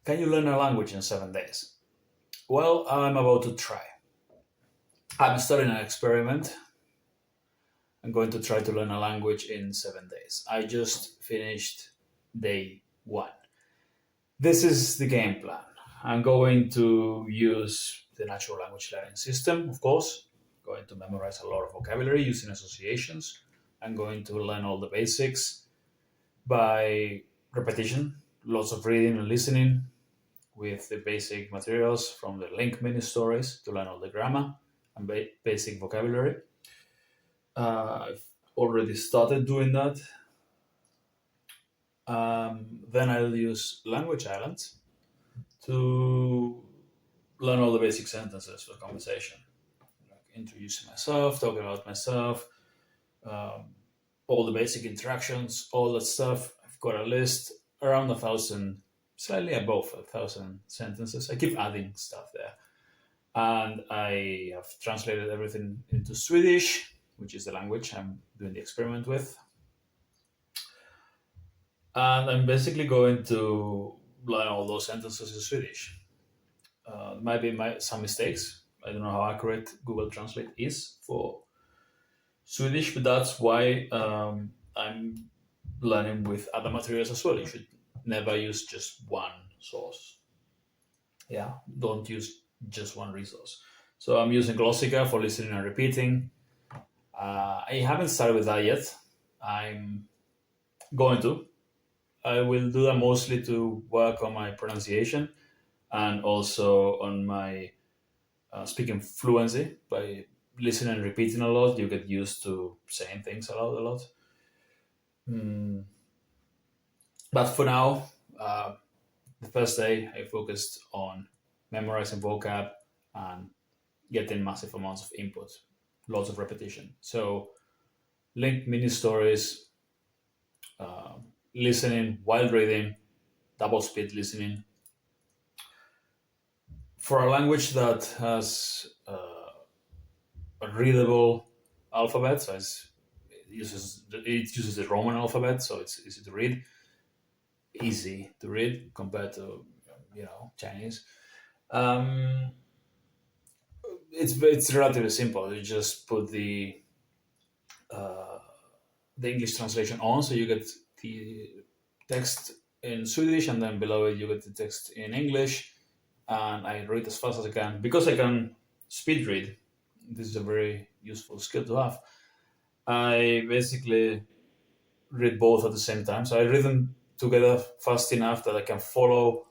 Can you learn a language in 7 days? Well, I'm about to try. I'm starting an experiment. I'm going to try to learn a language in 7 days. I just finished day one. This is the game plan. I'm going to use the natural language learning system, of course. I'm going to memorize a lot of vocabulary using associations. I'm going to learn all the basics by repetition, lots of reading and listening with the basic materials from the link mini stories to learn all the grammar and basic vocabulary. I've already started doing that. Then I'll use language islands to learn all the basic sentences for conversation, like introducing myself, talking about myself, um, all the basic interactions, all that stuff. I've got a list around 1,000, slightly above 1,000 sentences. I keep adding stuff there. And I have translated everything into Swedish, which is the language I'm doing the experiment with. And I'm basically going to learn all those sentences in Swedish. There might be some mistakes. I don't know how accurate Google Translate is for Swedish, but that's why I'm learning with other materials as well. You should never use just one source. Yeah, don't use just one resource. So I'm using Glossica for listening and repeating. I haven't started with that yet. I'm going to. I will do that mostly to work on my pronunciation and also on my speaking fluency. By listening and repeating a lot, you get used to saying things a lot. Mm. But for now, the first day I focused on memorizing vocab and getting massive amounts of input, lots of repetition. So link mini stories, listening while reading, double speed listening. For a language that has a readable alphabet, so it uses the Roman alphabet, so it's easy to read. Easy to read compared to Chinese. It's relatively simple. You just put the English translation on, so you get the text in Swedish, and then below it you get the text in English. And I read as fast as I can because I can speed read. This is a very useful skill to have. I basically read both at the same time, so I read them together fast enough that I can follow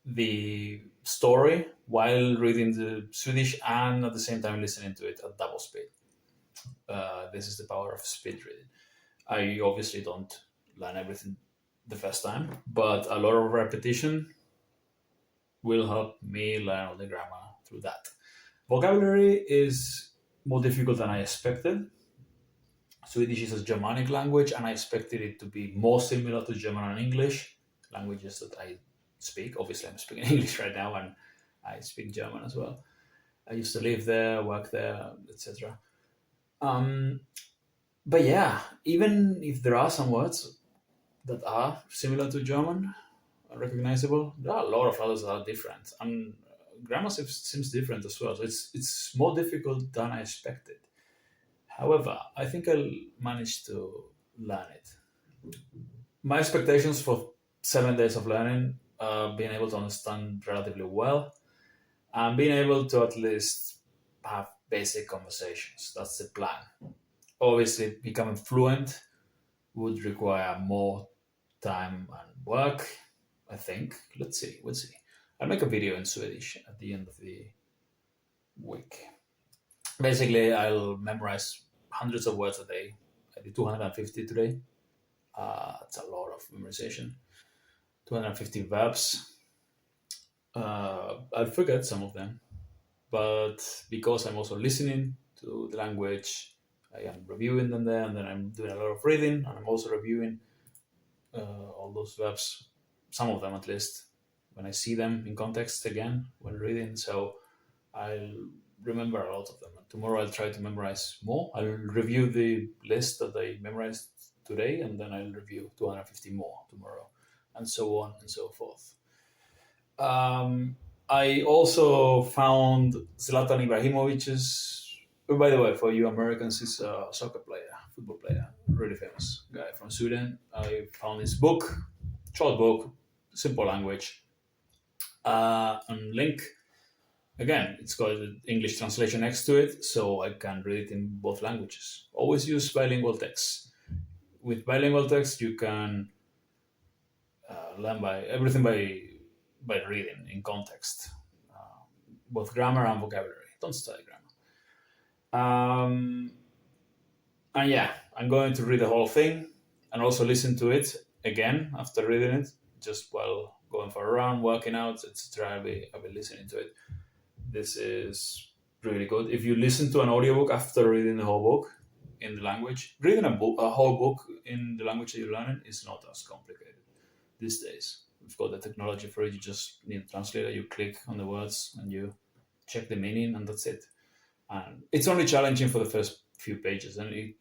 the story while reading the Swedish and at the same time listening to it at double speed. This is the power of speed reading. I obviously don't learn everything the first time, but a lot of repetition will help me learn all the grammar through that. Vocabulary is more difficult than I expected. Swedish is a Germanic language, and I expected it to be more similar to German and English, languages that I speak. Obviously, I'm speaking English right now, and I speak German as well. I used to live there, work there, etc. But yeah, even if there are some words that are similar to German, recognizable, there are a lot of others that are different, and grammar seems different as well. So it's more difficult than I expected. However, I think I'll manage to learn it. My expectations for 7 days of learning are being able to understand relatively well and being able to at least have basic conversations. That's the plan. Obviously, becoming fluent would require more time and work, I think. Let's see. We'll see. I'll make a video in Swedish at the end of the week. Basically, I'll memorize hundreds of words a day. I did 250 today. It's a lot of memorization. 250 verbs. I'll forget some of them, but because I'm also listening to the language, I am reviewing them there, and then I'm doing a lot of reading, and I'm also reviewing all those verbs, some of them at least, when I see them in context again when reading. So I'll remember a lot of them. And tomorrow I'll try to memorize more. I'll review the list that I memorized today, and then I'll review 250 more tomorrow, and so on and so forth. I also found Zlatan Ibrahimovic's. Oh, by the way, for you Americans, he's a soccer player, football player, really famous guy from Sweden. I found his book, short book, simple language, and link. Again, it's got the English translation next to it, so I can read it in both languages. Always use bilingual text. With bilingual text, you can learn by everything by reading in context, both grammar and vocabulary. Don't study grammar. And yeah, I'm going to read the whole thing and also listen to it again after reading it, just while going for a run, working out, etc. I'll be listening to it. This is really good. If you listen to an audiobook after reading the whole book in the language, reading a whole book in the language that you're learning is not as complicated these days. We've got the technology for it. You just need a translator. You click on the words and you check the meaning, and that's it. And it's only challenging for the first few pages, and it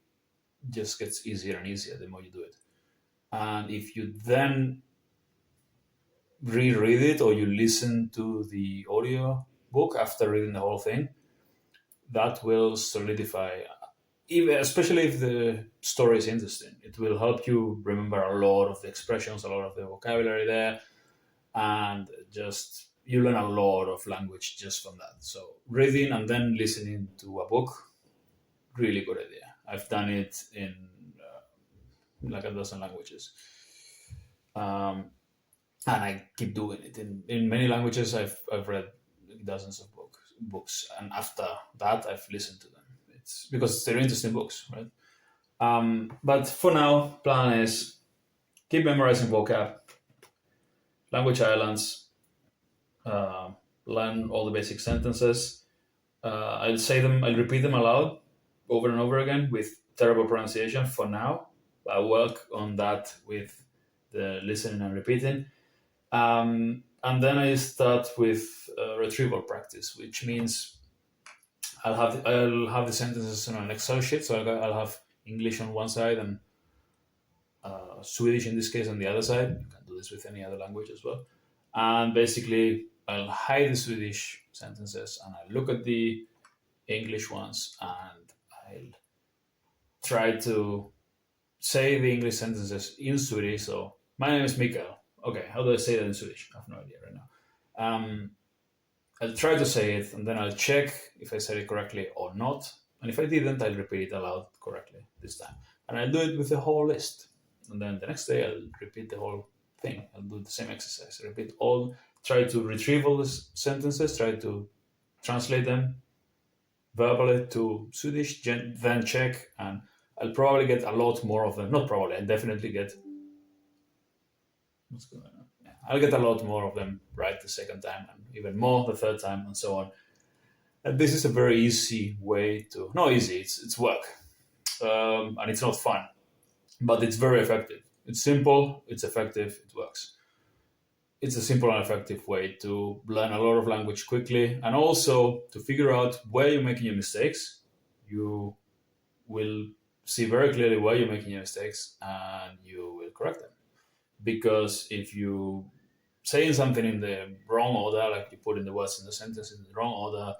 just gets easier and easier the more you do it. And if you then reread it or you listen to the audio book after reading the whole thing, that will solidify, even especially if the story is interesting. It will help you remember a lot of the expressions, a lot of the vocabulary there, and just you learn a lot of language just from that. So reading and then listening to a book, really good idea. I've done it in like a dozen languages. And I keep doing it in many languages. I've read dozens of books, and after that, I've listened to them. It's because they're interesting books, right? But for now, plan is keep memorizing vocab, language islands, learn all the basic sentences. I'll say them, I'll repeat them aloud over and over again with terrible pronunciation for now. I'll work on that with the listening and repeating. And then I start with retrieval practice, which means I'll have the sentences on an Excel sheet. So I'll have English on one side and Swedish in this case on the other side. You can do this with any other language as well. And basically, I'll hide the Swedish sentences and I'll look at the English ones and I'll try to say the English sentences in Swedish. So my name is Mikael. Okay, how do I say that in Swedish? I have no idea right now. I'll try to say it and then I'll check if I said it correctly or not. And if I didn't, I'll repeat it aloud correctly this time. And I'll do it with the whole list. And then the next day, I'll repeat the whole thing. I'll do the same exercise. Repeat all, try to retrieve all the sentences, try to translate them verbally to Swedish, then check. And I'll probably get a lot more of them. Not probably, I'll definitely get. What's going on? Yeah, I'll get a lot more of them right the second time, and even more the third time, and so on. And this is a very easy way to. Not easy. It's work, and it's not fun, but it's very effective. It's simple. It's effective. It works. It's a simple and effective way to learn a lot of language quickly, and also to figure out where you're making your mistakes. You will see very clearly where you're making your mistakes, and you will correct them. Because if you saying something in the wrong order, like you put in the words in the sentence in the wrong order,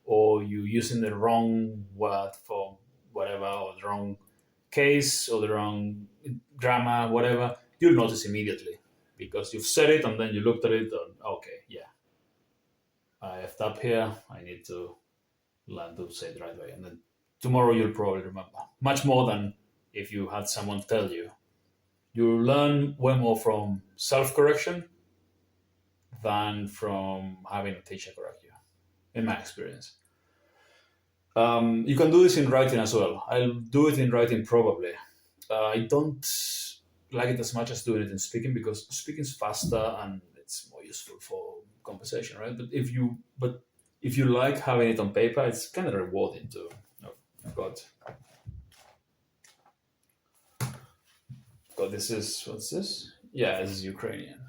or you using the wrong word for whatever, or the wrong case, or the wrong grammar, whatever, you'll notice immediately because you've said it and then you looked at it and okay, yeah, I effed up here. I need to learn to say it the right way, and then tomorrow you'll probably remember much more than if you had someone tell you. You learn way more from self-correction than from having a teacher correct you, in my experience. You can do this in writing as well. I'll do it in writing probably. I don't like it as much as doing it in speaking because speaking is faster and it's more useful for conversation, right? But if you like having it on paper, it's kind of rewarding too. I've got this is what's this? Yeah, this is Ukrainian.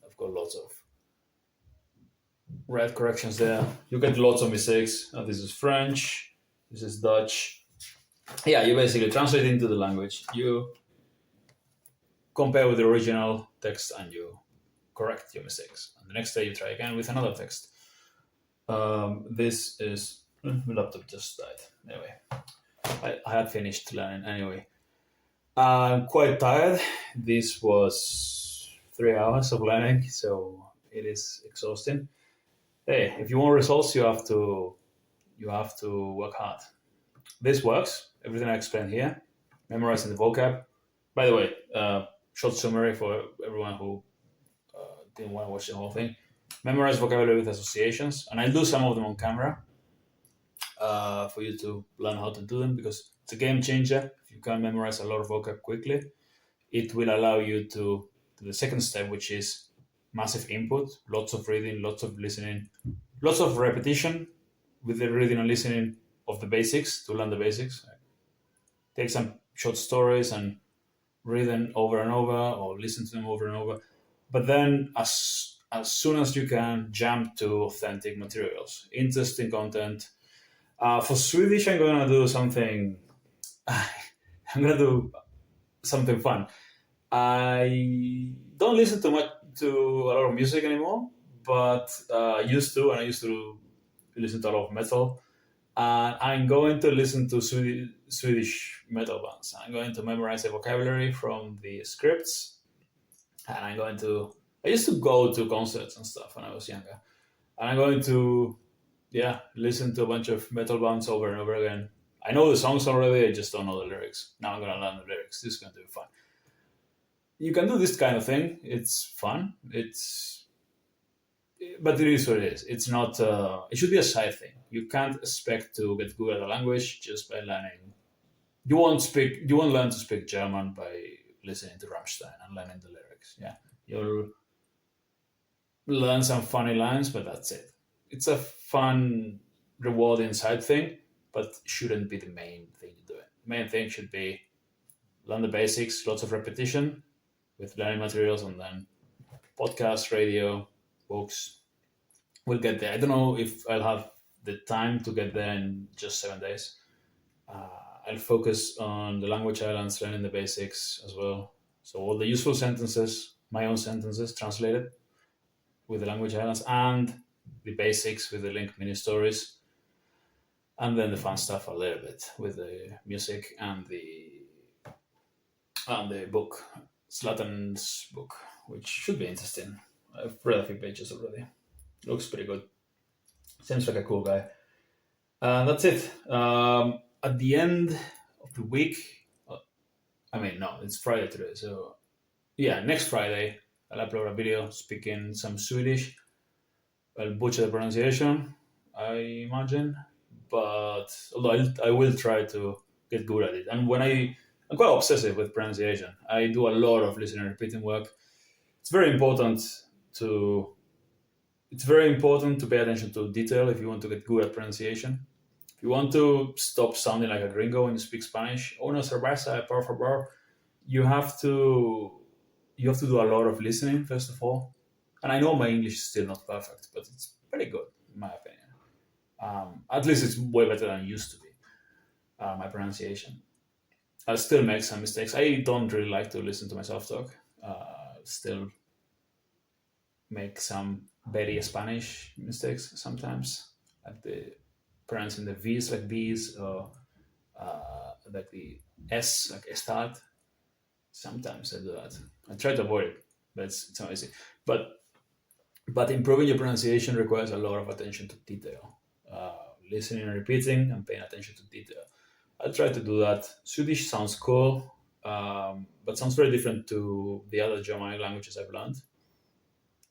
I've got lots of red corrections there. You get lots of mistakes. This is French. This is Dutch. Yeah, you basically translate into the language. You compare with the original text and you correct your mistakes. And the next day you try again with another text. This is my laptop just died. Anyway, I had finished learning anyway. I'm quite tired. This was 3 hours of learning, so it is exhausting. Hey, if you want results, you have to work hard. This works. Everything I explained here, memorizing the vocab. By the way, short summary for everyone who didn't want to watch the whole thing. Memorize vocabulary with associations, and I do some of them on camera for you to learn how to do them because it's a game changer. If you can memorize a lot of vocab quickly, it will allow you to do the second step, which is massive input, lots of reading, lots of listening, lots of repetition with the reading and listening of the basics to learn the basics. Take some short stories and read them over and over or listen to them over and over. But then as soon as you can, jump to authentic materials, interesting content. For Swedish, I'm going to do something. I'm going to do something fun. I don't listen too much to a lot of music anymore, but I used to, and I used to listen to a lot of metal. And I'm going to listen to Swedish metal bands. I'm going to memorize the vocabulary from the scripts, and I'm going to. I used to go to concerts and stuff when I was younger, and I'm going to, yeah, listen to a bunch of metal bands over and over again. I know the songs already. I just don't know the lyrics. Now I'm going to learn the lyrics. This is going to be fun. You can do this kind of thing. It's fun. But it is what it is. It's not. It should be a side thing. You can't expect to get good at a language just by learning. You won't speak. You won't learn to speak German by listening to Rammstein and learning the lyrics. Yeah, you'll learn some funny lines, but that's it. It's a fun, rewarding side thing, but shouldn't be the main thing you do. It. The main thing should be learn the basics, lots of repetition with learning materials, and then podcast, radio, books. We'll get there. I don't know if I'll have the time to get there in just 7 days. I'll focus on the language islands, learning the basics as well. So all the useful sentences, my own sentences translated with the language islands, and the basics with the link mini stories, and then the fun stuff a little bit with the music and the book, Zlatan's book, which should be interesting. I've read a few pages already. Looks pretty good. Seems like a cool guy. That's it. At the end of the week, no, it's Friday today. So, yeah, next Friday, I'll upload a video speaking some Swedish. I'll butcher the pronunciation, I imagine. But although I will try to get good at it. And I'm quite obsessive with pronunciation. I do a lot of listening and repeating work. It's very important to pay attention to detail if you want to get good at pronunciation. If you want to stop sounding like a gringo when you speak Spanish, oh no, cerveza, por favor, you have to do a lot of listening first of all. And I know my English is still not perfect, but it's pretty good in my opinion. At least it's way better than it used to be. My pronunciation. I still make some mistakes. I don't really like to listen to myself talk. Still make some very Spanish mistakes sometimes, like the pronouncing the V's like B's or like the S like estad. Sometimes I do that. I try to avoid it, but it's not easy. But improving your pronunciation requires a lot of attention to detail, listening and repeating, and paying attention to detail. I try to do that. Swedish sounds cool, but sounds very different to the other Germanic languages I've learned.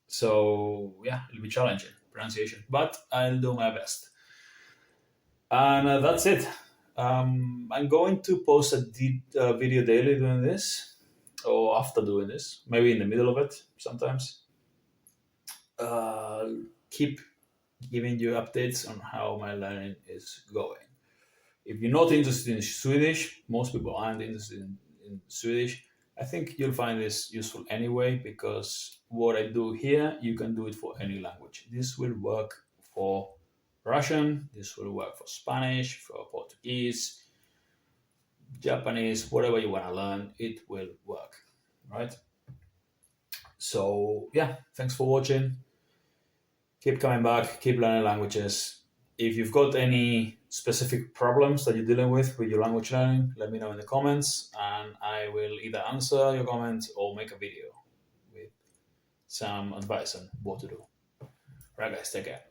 So yeah, it'll be challenging pronunciation, but I'll do my best. And that's it. I'm going to post a video daily doing this, or after doing this, maybe in the middle of it sometimes. Keep giving you updates on how my learning is going. If you're not interested in Swedish, most people aren't interested in Swedish. I think you'll find this useful anyway because what I do here, you can do it for any language. This will work for Russian, this will work for Spanish, for Portuguese, Japanese, whatever you want to learn, it will work, right? So yeah, thanks for watching. Keep coming back, keep learning languages. If you've got any specific problems that you're dealing with your language learning, let me know in the comments, and I will either answer your comments or make a video with some advice on what to do. Right, guys, take care.